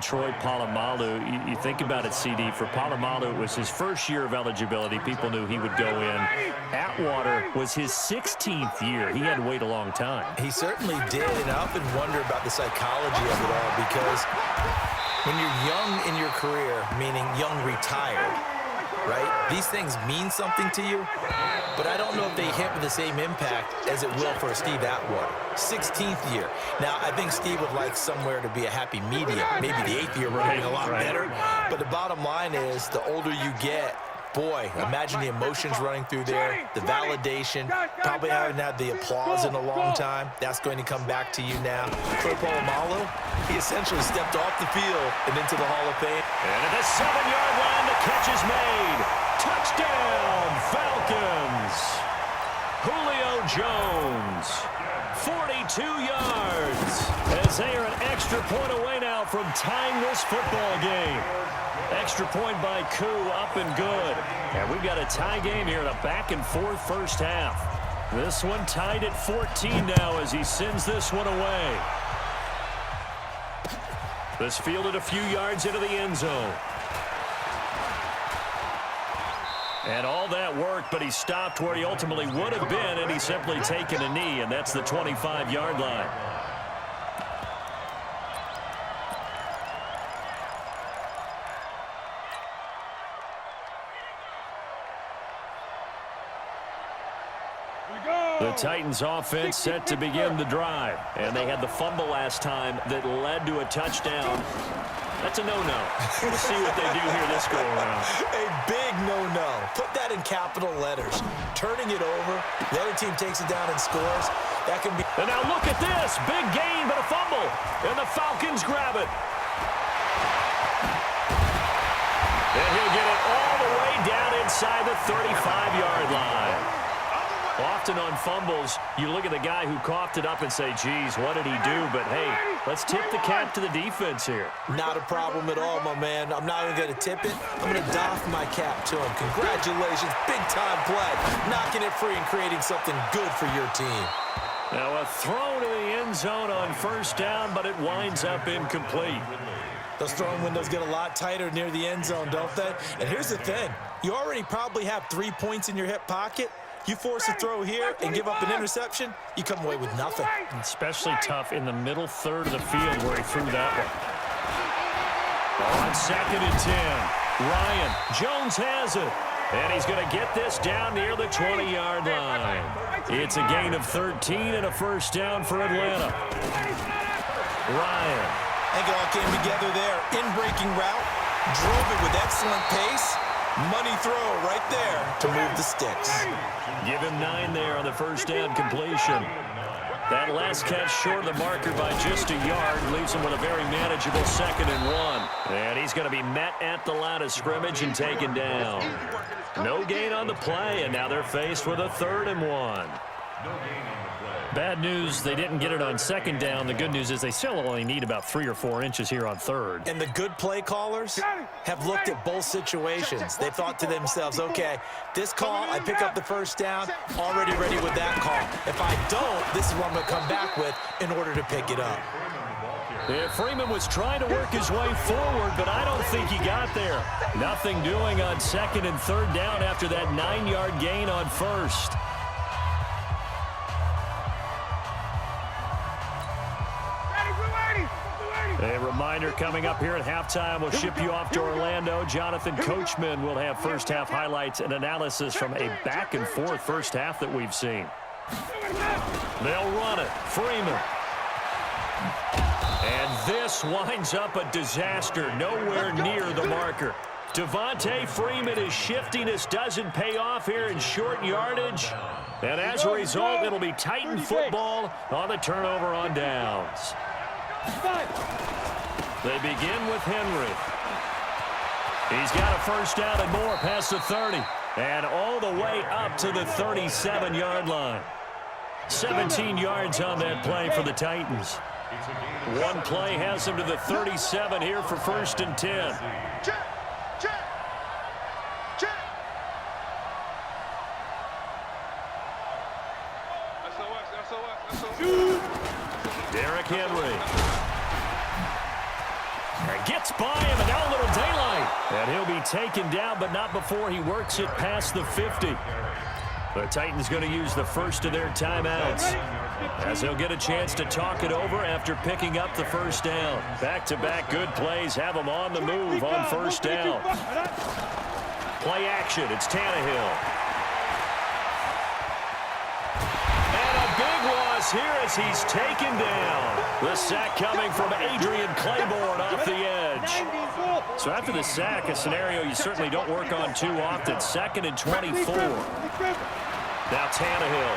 Troy Polamalu, you think about it, CD. For Polamalu, it was his first year of eligibility. People knew he would go in. Atwater was his 16th year. He had to wait a long time. He certainly did, and I often wonder about the psychology of it all, because when you're young in your career, meaning young retired, right, these things mean something to you, but I don't know if they hit with the same impact as it will for Steve Atwater. 16th year. Now, I think Steve would like somewhere to be a happy medium. Maybe the 8th year would have been a lot better. But the bottom line is, the older you get, boy, imagine the emotions running through there, the validation, probably haven't had the applause in a long time. That's going to come back to you now. For Polamalu, he essentially stepped off the field and into the Hall of Fame. And at the 7-yard line, the catch is made. Touchdown, Falcons. Julio Jones, 42 yards, as they are an extra point away now from tying this football game. Extra point by Koo, up and good. And we've got a tie game here in a back-and-forth first half. This one tied at 14 now as he sends this one away. This fielded a few yards into the end zone. And all that worked, but he stopped where he ultimately would have been, and he's simply taken a knee, and that's the 25-yard line. The Titans offense set to begin the drive, and they had the fumble last time that led to a touchdown. That's a no-no. We'll see what they do here this go-around. A big no-no. Put that in capital letters. Turning it over, the other team takes it down and scores. That can be... And now look at this. Big gain, but a fumble. And the Falcons grab it. And he'll get it all the way down inside the 35-yard line. Often on fumbles, you look at the guy who coughed it up and say, geez, what did he do? But, hey, let's tip the cap to the defense here. Not a problem at all, my man. I'm not even going to tip it. I'm going to doff my cap to him. Congratulations. Big-time play. Knocking it free and creating something good for your team. Now a throw to the end zone on first down, but it winds up incomplete. Those throwing windows get a lot tighter near the end zone, don't they? And here's the thing. You already probably have 3 points in your hip pocket. You force a throw here and give up an interception, you come away with nothing. Especially tough in the middle third of the field where he threw that one. On 2nd and 10, Ryan Jones has it. And he's going to get this down near the 20-yard line. It's a gain of 13 and a first down for Atlanta. Ryan. I think it all came together there. In-breaking route, drove it with excellent pace. Money throw right there to move the sticks. Give him 9 there on the first down completion. That last catch short of the marker by just a yard leaves him with a very manageable 2nd and 1. And he's going to be met at the line of scrimmage and taken down. No gain on the play, and now they're faced with a 3rd and 1. Bad news, they didn't get it on 2nd down. The good news is they still only need about 3 or 4 inches here on 3rd. And the good play callers have looked at both situations. They thought to themselves, okay, this call, I pick up the first down, already ready with that call. If I don't, this is what I'm going to come back with in order to pick it up. Yeah, Freeman was trying to work his way forward, but I don't think he got there. Nothing doing on 2nd and 3rd down after that 9-yard gain on 1st. A reminder coming up here at halftime. We'll ship you off to Orlando. Jonathan Coachman will have first-half highlights and analysis from a back-and-forth first half that we've seen. They'll run it. Freeman. And this winds up a disaster. Nowhere near the marker. Devontae Freeman is shifting. This doesn't pay off here in short yardage. And as a result, it'll be Titan football on the turnover on downs. They begin with Henry. He's got a first down and more past the 30. And all the way up to the 37-yard line. 17 yards on that play for the Titans. One play has them to the 37 here for 1st and 10. Derrick Henry. Gets by him, and now a little daylight. And he'll be taken down, but not before he works it past the 50. The Titans going to use the first of their timeouts, as they'll get a chance to talk it over after picking up the first down. Back-to-back good plays have them on the move on first down. Play action, it's Tannehill. And a big loss here as he's taken down. The sack coming from Adrian Claiborne off the edge. So after the sack, a scenario you certainly don't work on too often. 2nd and 24. Now Tannehill.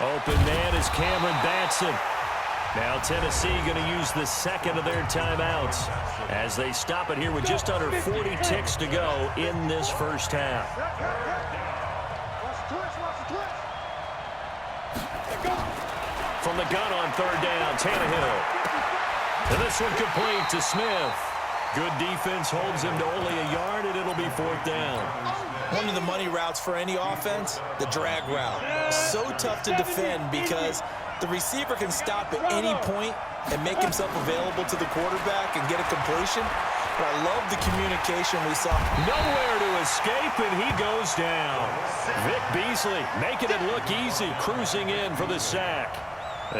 Open man is Cameron Batson. Now Tennessee going to use the second of their timeouts as they stop it here with just under 40 ticks to go in this first half. From the gun on 3rd down, Tannehill. And this one complete to Smith. Good defense holds him to only a yard, and it'll be 4th down. One of the money routes for any offense, the drag route. So tough to defend because the receiver can stop at any point and make himself available to the quarterback and get a completion. But I love the communication we saw. Nowhere to escape, and he goes down. Vic Beasley making it look easy, cruising in for the sack.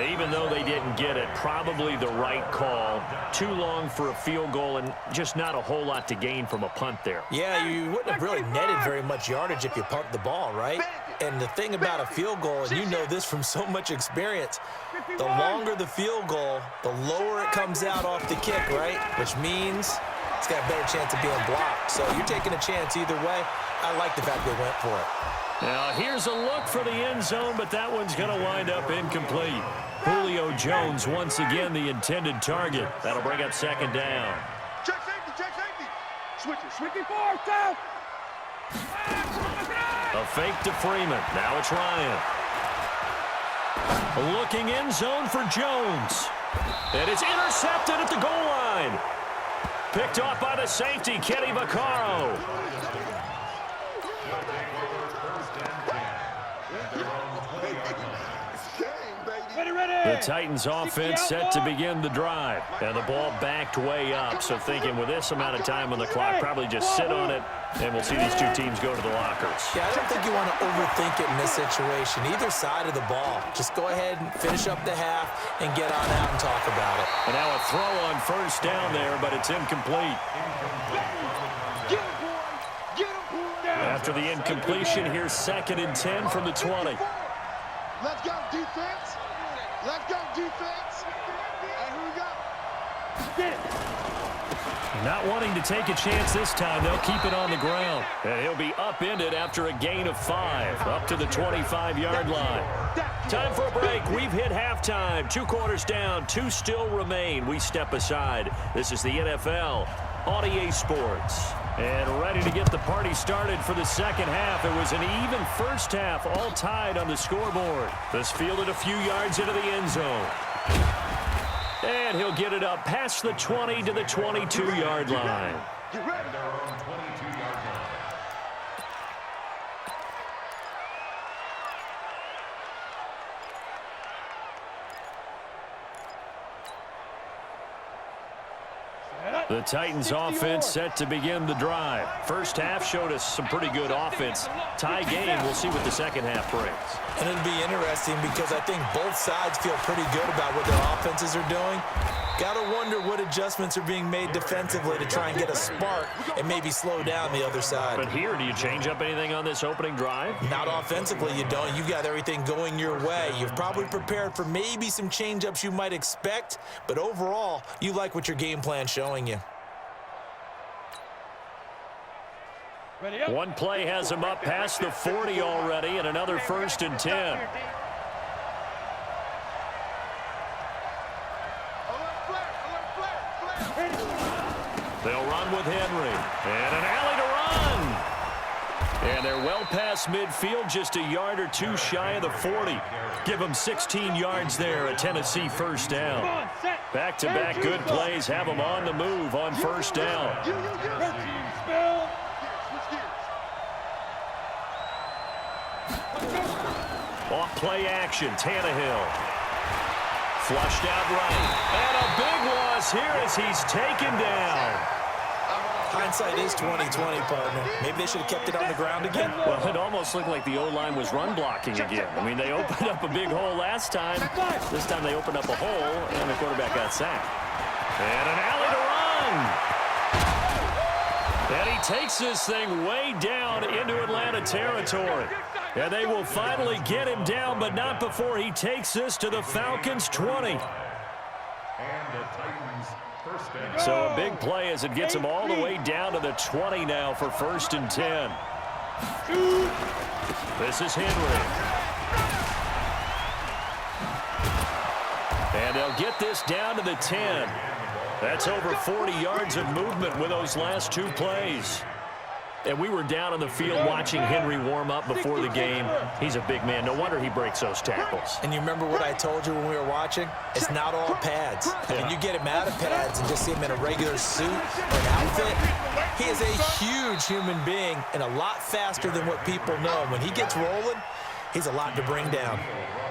Even though they didn't get it, probably the right call. Too long for a field goal and just not a whole lot to gain from a punt there. Yeah, you wouldn't have really netted very much yardage if you pumped the ball, right? And the thing about a field goal, and you know this from so much experience, the longer the field goal, the lower it comes out off the kick, right? Which means it's got a better chance of being blocked. So you're taking a chance either way. I like the fact they went for it. Now here's a look for the end zone, but that one's going to wind up incomplete. Julio Jones once again the intended target. That'll bring up 2nd down. Check safety. Switch it forward, down. A fake to Freeman. Now it's Ryan. Looking end zone for Jones. And it's intercepted at the goal line. Picked off by the safety, Kenny Vaccaro. The Titans offense set to begin the drive. And the ball backed way up. So thinking with this amount of time on the clock, probably just sit on it, and we'll see these two teams go to the lockers. Yeah, I don't think you want to overthink it in this situation. Either side of the ball. Just go ahead and finish up the half and get on out and talk about it. And now a throw on first down there, but it's incomplete. After the incompletion, here's 2nd and 10 from the 20. Let's go, defense. Let's go, defense. And here we go. Get it. Not wanting to take a chance this time, they'll keep it on the ground. And he'll be upended after a gain of 5, up to the 25-yard line. Time for a break. We've hit halftime. 2 quarters down, 2 still remain. We step aside. This is the NFL on EA Sports. And ready to get the party started for the second half. It was an even first half, all tied on the scoreboard. This fielded a few yards into the end zone. And he'll get it up past the 20 to the 22-yard line. Get ready. The Titans offense set to begin the drive. First half showed us some pretty good offense. Tie game, we'll see what the second half brings. And it'll be interesting because I think both sides feel pretty good about what their offenses are doing. Got to wonder what adjustments are being made defensively to try and get a spark and maybe slow down the other side. But here, do you change up anything on this opening drive? Not offensively, you don't. You've got everything going your way. You've probably prepared for maybe some change-ups you might expect, but overall, you like what your game plan's showing you. One play has him up past the 40 already, and another 1st and 10. They'll run with Henry. And an alley to run. And they're well past midfield, just a yard or 2 shy of the 40. Give them 16 yards there, a Tennessee first down. Back-to-back good plays have them on the move on first down. Off play action, Tannehill. Flushed out right. And a big loss here as he's taken down. Hindsight is 20/20, partner. Maybe they should have kept it on the ground again. Well, it almost looked like the O-line was run blocking again. I mean, they opened up a big hole last time. This time they opened up a hole, and the quarterback got sacked. And an alley to run. And he takes this thing way down into Atlanta territory. And they will finally get him down, but not before he takes this to the Falcons' 20. So a big play as it gets him all the way down to the 20 now for 1st and 10. This is Henry. And they'll get this down to the 10. That's over 40 yards of movement with those last 2 plays. And we were down on the field watching Henry warm up before the game. He's a big man. No wonder he breaks those tackles. And you remember what I told you when we were watching? It's not all pads. When you get him out of pads and just see him in a regular suit or an outfit, he is a huge human being and a lot faster than what people know. When he gets rolling, he's a lot to bring down.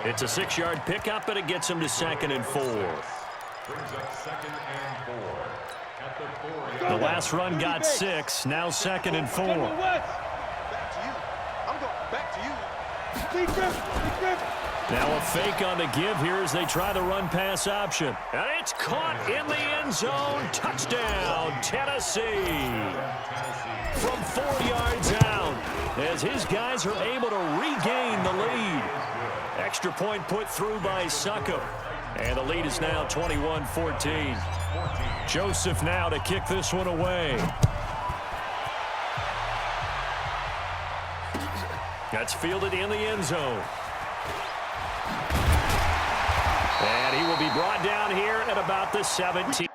It's a 6-yard pickup, and it gets him to 2nd and 4. Brings up 2nd and 4. The last run got 6. Now 2nd and 4. Back to you. I'm going back to you. Now a fake on the give here as they try the run-pass option. And it's caught in the end zone. Touchdown, Tennessee. From 4 yards out as his guys are able to regain the lead. Extra point put through by Succo. And the lead is now 21-14. Joseph now to kick this one away. That's fielded in the end zone. And he will be brought down here at about the 17.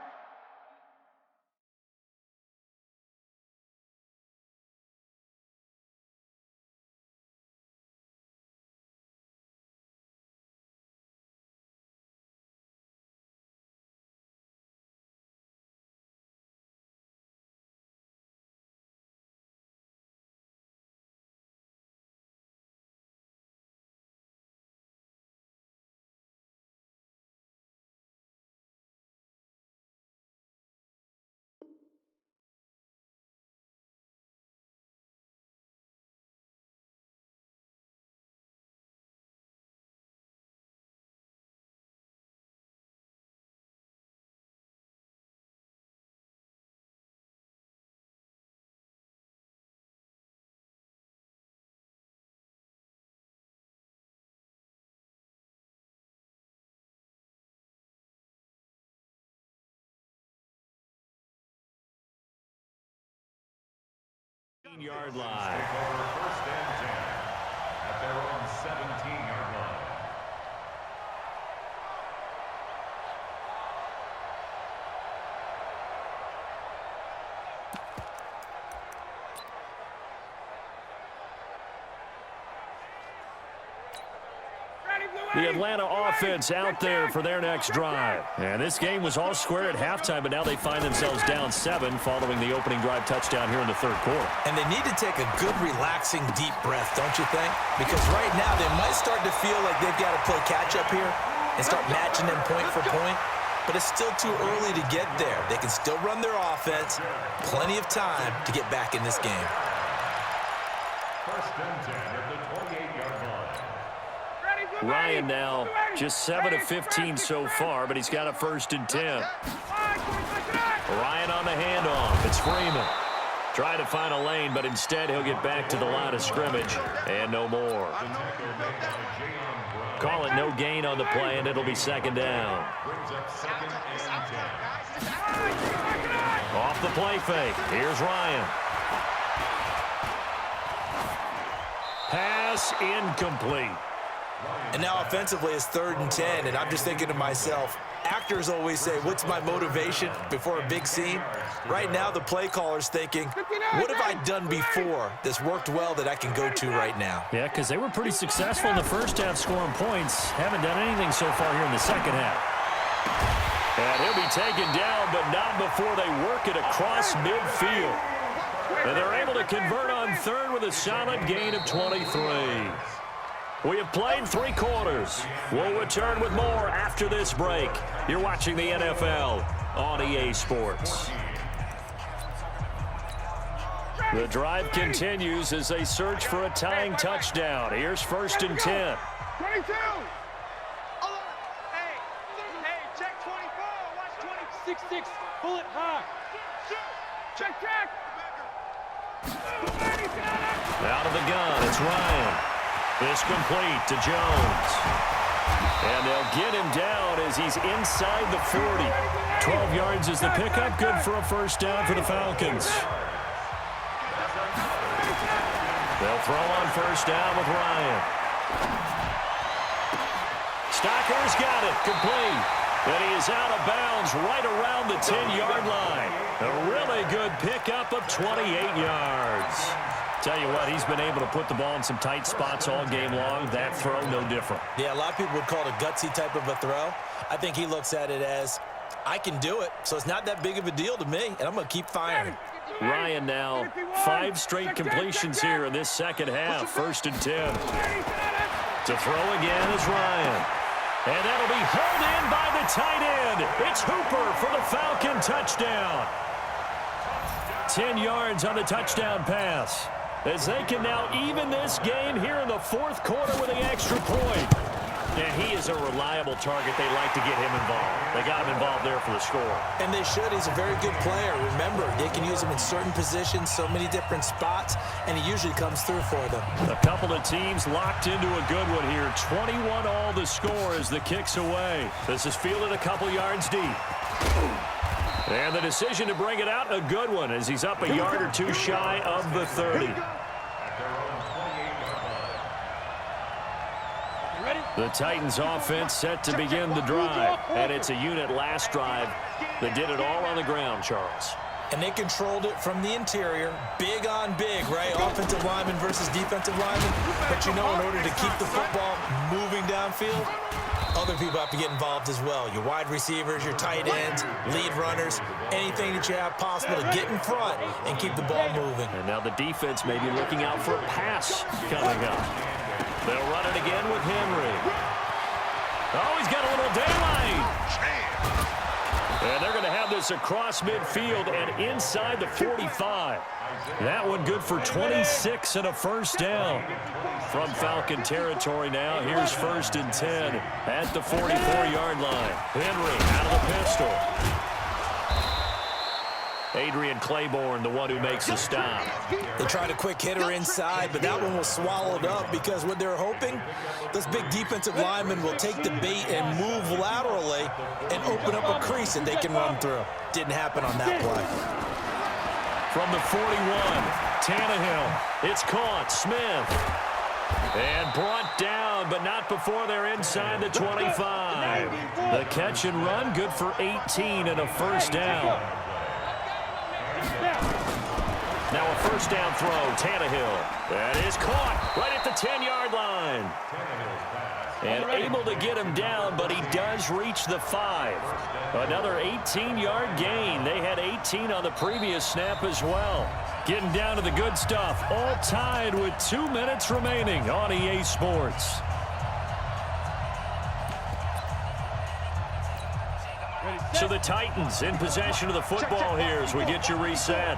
Yard line. First and 10 at their own 17-yard line. The Atlanta offense out there for their next drive. And this game was all square at halftime, but now they find themselves down 7 following the opening drive touchdown here in the 3rd quarter. And they need to take a good, relaxing, deep breath, don't you think? Because right now they might start to feel like they've got to play catch-up here and start matching them point for point. But it's still too early to get there. They can still run their offense. Plenty of time to get back in this game. First and 10 at the 28-yard line. Ryan now just 7 of 15 so far, but he's got a 1st and 10. Ryan on the handoff. It's Freeman. Trying to find a lane, but instead he'll get back to the line of scrimmage and no more. Call it no gain on the play, and it'll be 2nd down. Brings up 2nd and 10. Off the play fake. Here's Ryan. Pass incomplete. And now offensively it's 3rd and 10, and I'm just thinking to myself, actors always say, what's my motivation before a big scene? Right now the play caller's thinking, what have I done before that's worked well that I can go to right now? Yeah, because they were pretty successful in the first half scoring points. Haven't done anything so far here in the second half. And he'll be taken down, but not before they work it across midfield. And they're able to convert on 3rd with a solid gain of 23. We have played 3 quarters. We'll return with more after this break. You're watching the NFL on EA Sports. The drive continues as they search for a tying touchdown. Here's 1st and 10. 22. Hey, check 24. Watch 26. Pull it high. Check. Out of the gun, it's Ryan. This complete to Jones. And they'll get him down as he's inside the 40. 12 yards is the pickup. Good for a 1st down for the Falcons. They'll throw on 1st down with Ryan. Stocker's got it. Complete. And he is out of bounds right around the 10-yard line. A really good pickup of 28 yards. Tell you what, he's been able to put the ball in some tight spots all game long. That throw, no different. Yeah, a lot of people would call it a gutsy type of a throw. I think he looks at it as, I can do it, so it's not that big of a deal to me, and I'm going to keep firing. Ryan now 5 straight completions here in this second half. 1st and 10. To throw again is Ryan. And that'll be hauled in by the tight end. It's Hooper for the Falcon touchdown. 10 yards on the touchdown pass, as they can now even this game here in the 4th quarter with an extra point. And he is a reliable target. They like to get him involved. They got him involved there for the score. And they should. He's a very good player. Remember, they can use him in certain positions, so many different spots, and he usually comes through for them. A couple of teams locked into a good one here. 21 all the score as the kick's away. This is fielded a couple yards deep. And the decision to bring it out, a good one, as he's up a yard or 2 shy of the 30. The Titans offense set to begin the drive. And it's a unit last drive that did it all on the ground, Charles. And they controlled it from the interior. Big on big, right? Offensive lineman versus defensive lineman. But you know, in order to keep the football moving downfield, other people have to get involved as well. Your wide receivers, your tight ends, lead runners, anything that you have possible to get in front and keep the ball moving. And now the defense may be looking out for a pass coming up. They'll run it again with Henry. Oh, he's got a little daylight. And they're going to have this across midfield and inside the 45. That one good for 26 and a 1st down. From Falcon territory now, here's 1st and 10 at the 44-yard line. Henry out of the pistol. Adrian Claiborne, the one who makes the stop. They tried a quick hitter inside, but that one was swallowed up because what they're hoping, those big defensive linemen will take the bait and move laterally and open up a crease that they can run through. Didn't happen on that play. From the 41, Tannehill. It's caught. Smith. And brought down, but not before they're inside the 25. The catch and run, good for 18 and a 1st down. Now a 1st down throw, Tannehill. That is caught right at the 10-yard line. And able to get him down, but he does reach the 5. Another 18-yard gain. They had 18 on the previous snap as well. Getting down to the good stuff. All tied with 2 minutes remaining on EA Sports. So the Titans in possession of the football here as we get you reset.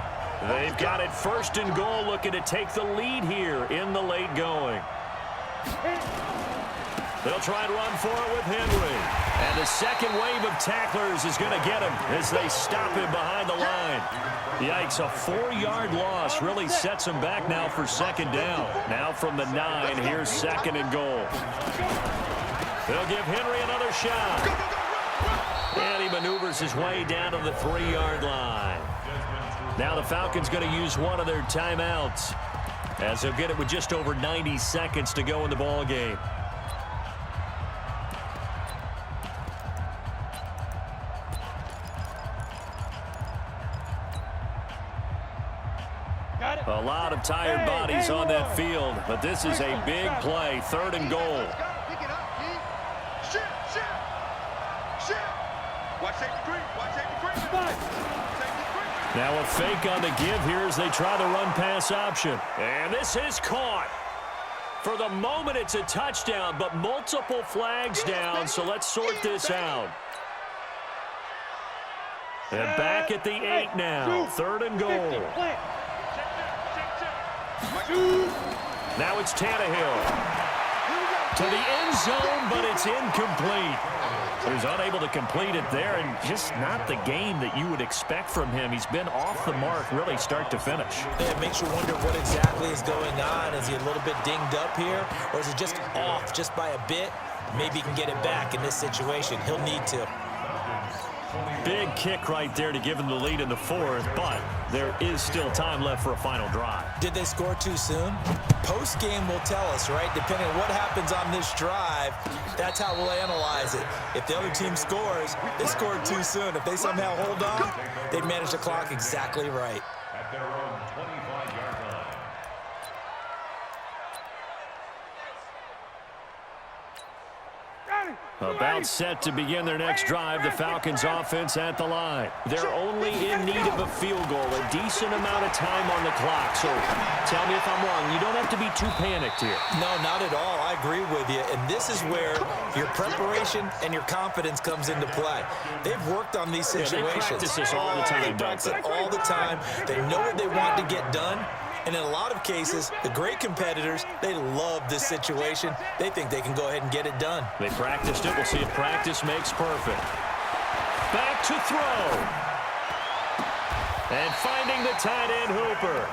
They've got it 1st and goal, looking to take the lead here in the late going. They'll try and run for it with Henry. And the second wave of tacklers is going to get him as they stop him behind the line. Yikes, a 4-yard loss really sets him back now for 2nd down. Now from the 9, here's 2nd and goal. They'll give Henry another shot. And he maneuvers his way down to the 3-yard line. Now the Falcons going to use one of their timeouts as they'll get it with just over 90 seconds to go in the ball game. A lot of tired bodies on that field, but this is a big play. 3rd and goal. Now a fake on the give here as they try the run-pass option. And this is caught For the moment, it's a touchdown, but multiple flags down, so let's sort this out. And back at the 8 now, 3rd and goal. Now it's Tannehill. To the end zone, but it's incomplete. He was unable to complete it there, and just not the game that you would expect from him. He's been off the mark, really, start to finish. Yeah, it makes you wonder what exactly is going on. Is he a little bit dinged up here, or is it just off just by a bit? Maybe he can get it back in this situation. He'll need to. Big kick right there to give him the lead in the 4th, but there is still time left for a final drive. Did they score too soon? Post-game will tell us, right? Depending on what happens on this drive, that's how we'll analyze it. If the other team scores, they scored too soon. If they somehow hold on, they manage the clock exactly right. At their own 25-yard line. About set to begin their next drive, the Falcons offense at the line. They're only in need of a field goal, a decent amount of time on the clock. So tell me if I'm wrong. You don't have to be too panicked here. No, not at all. I agree with you. And this is where your preparation and your confidence comes into play. They've worked on these situations. Yeah, they practice this all the time. They practice it all the time. They know what they want to get done. And in a lot of cases, the great competitors, they love this situation. They think they can go ahead and get it done. They practiced it. We'll see if practice makes perfect. Back to throw. And finding the tight end Hooper.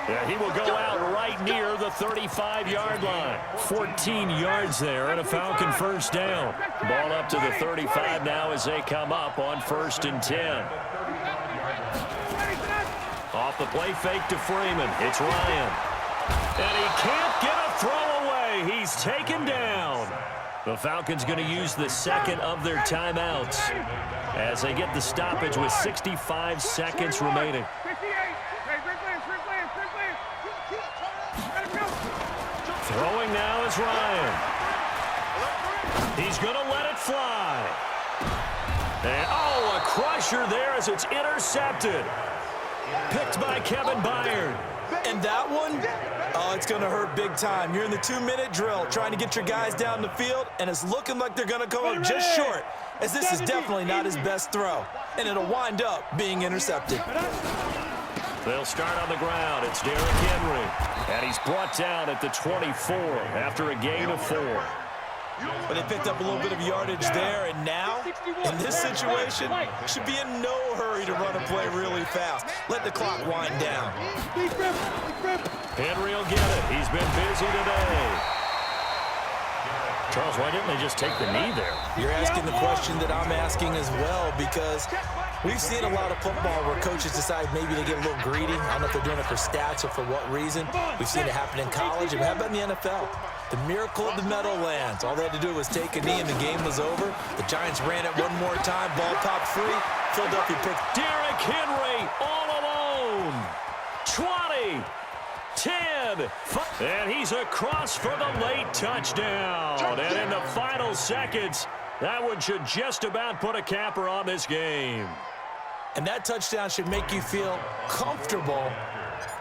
Yeah, he will go out right near the 35-yard line. 14 yards there and a Falcon first down. Ball up to the 35 now as they come up on 1st and 10. Off the play fake to Freeman. It's Ryan. And he can't get a throw away. He's taken down. The Falcons going to use the 2nd of their timeouts as they get the stoppage with 65 seconds remaining. Throwing now is Ryan. He's going to let it fly. And, oh, a crusher there as it's intercepted. Picked by Kevin Byard. And that one, oh, it's going to hurt big time. You're in the 2-minute drill trying to get your guys down the field, and it's looking like they're going to come up just short, as this is definitely not his best throw. And it'll wind up being intercepted. They'll start on the ground. It's Derrick Henry. And he's brought down at the 24 after a gain of 4. But they picked up a little bit of yardage there, and now, in this situation, should be in no hurry to run a play really fast. Let the clock wind down. Henry will get it. He's been busy today. Charles, why didn't they just take the knee there? You're asking the question that I'm asking as well, because we've seen a lot of football where coaches decide maybe they get a little greedy. I don't know if they're doing it for stats or for what reason. We've seen it happen in college. And how about in the NFL? The miracle of the Meadowlands. All they had to do was take a knee and the game was over. The Giants ran it one more time. Ball popped free. Philadelphia picked. Derrick Henry all alone. 20, 10, and he's across for the late touchdown. And in the final seconds, that one should just about put a capper on this game. And that touchdown should make you feel comfortable.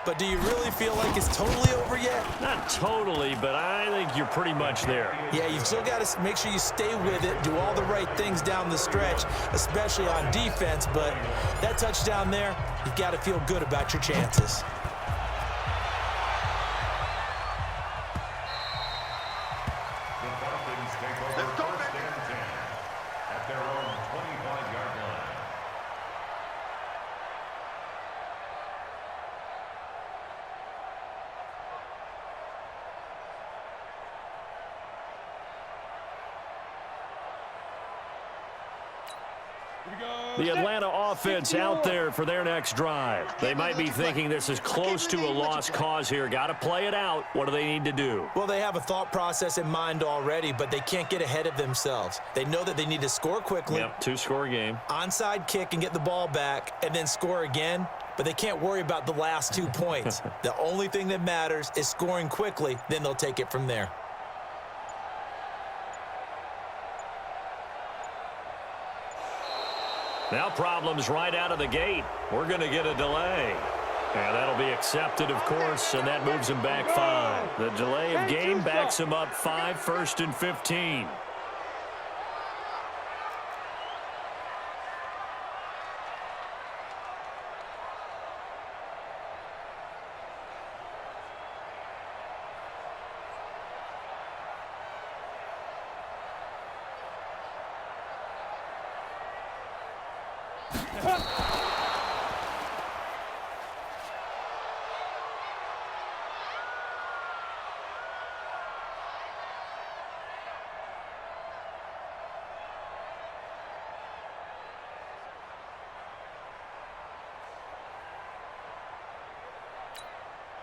But do you really feel like it's totally over yet? Not totally, but I think you're pretty much there. Yeah, you've still got to make sure you stay with it, do all the right things down the stretch, especially on defense. But that touchdown there, you've got to feel good about your chances. The Falcons take over 1st and 10 at their own 25-yard line. The Atlanta offense out there for their next drive. They might be thinking this is close to a lost cause here. Got to play it out. What do they need to do? Well, they have a thought process in mind already, but they can't get ahead of themselves. They know that they need to score quickly. Yep, 2-score game. Onside kick and get the ball back and then score again. But they can't worry about the last 2 points. The only thing that matters is scoring quickly. Then they'll take it from there. Now problems right out of the gate. We're going to get a delay. And that'll be accepted, of course, and that moves him back 5. The delay of game backs him up 5, 1st and 15.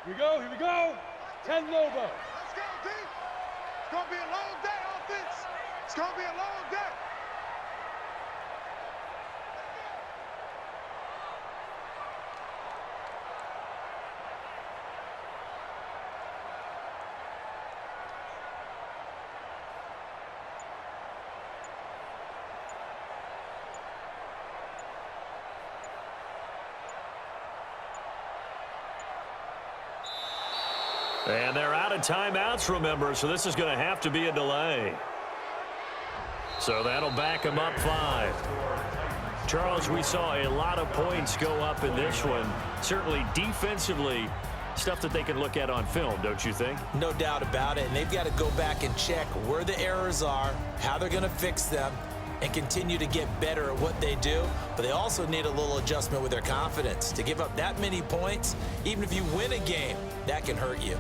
Here we go, here we go. 10 logo. Let's go, D. It's going to be a long day, offense. It's going to be a long day. And they're out of timeouts, remember, so this is going to have to be a delay. So that'll back them up 5. Charles, we saw a lot of points go up in this one. Certainly defensively, stuff that they can look at on film, don't you think? No doubt about it, and they've got to go back and check where the errors are, how they're going to fix them, and continue to get better at what they do. But they also need a little adjustment with their confidence. To give up that many points, even if you win a game, that can hurt you.